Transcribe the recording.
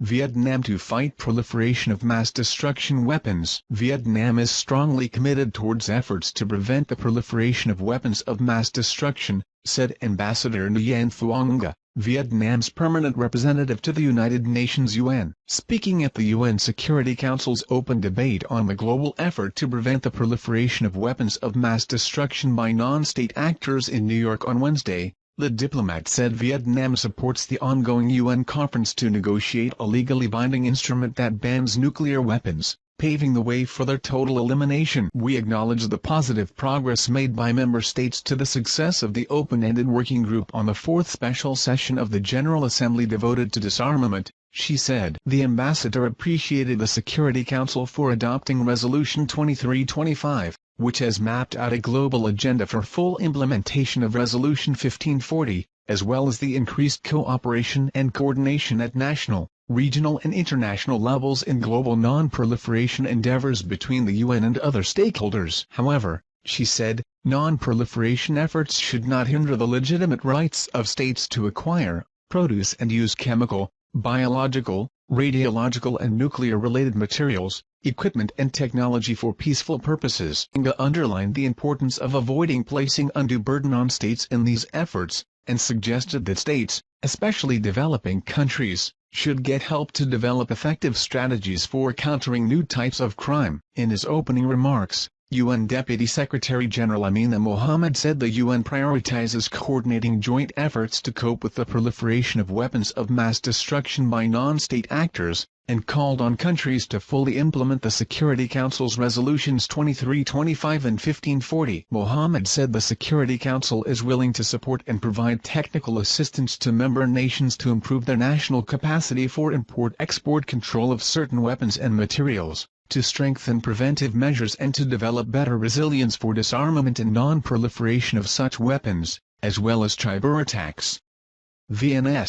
Vietnam to fight proliferation of mass destruction weapons. Vietnam is strongly committed towards efforts to prevent the proliferation of weapons of mass destruction, said Ambassador Nguyen Phuong, Vietnam's permanent representative to the United Nations UN. Speaking at the UN Security Council's open debate on the global effort to prevent the proliferation of weapons of mass destruction by non-state actors in New York on Wednesday, the diplomat said Vietnam supports the ongoing UN conference to negotiate a legally binding instrument that bans nuclear weapons, paving the way for their total elimination. We acknowledge the positive progress made by member states to the success of the open-ended working group on the fourth special session of the General Assembly devoted to disarmament, she said. The ambassador appreciated the Security Council for adopting Resolution 2325, which has mapped out a global agenda for full implementation of Resolution 1540, as well as the increased cooperation and coordination at national, regional and international levels in global non-proliferation endeavors between the UN and other stakeholders. However, she said, non-proliferation efforts should not hinder the legitimate rights of states to acquire, produce and use chemical, biological, radiological and nuclear-related materials, equipment and technology for peaceful purposes. Nga underlined the importance of avoiding placing undue burden on states in these efforts, and suggested that states, especially developing countries, should get help to develop effective strategies for countering new types of crime. In his opening remarks, UN Deputy Secretary-General Amina Mohammed said the UN prioritizes coordinating joint efforts to cope with the proliferation of weapons of mass destruction by non-state actors, and called on countries to fully implement the Security Council's Resolutions 2325 and 1540. Mohammed said the Security Council is willing to support and provide technical assistance to member nations to improve their national capacity for import-export control of certain weapons and materials, to strengthen preventive measures and to develop better resilience for disarmament and non-proliferation of such weapons, as well as cyber attacks. VNS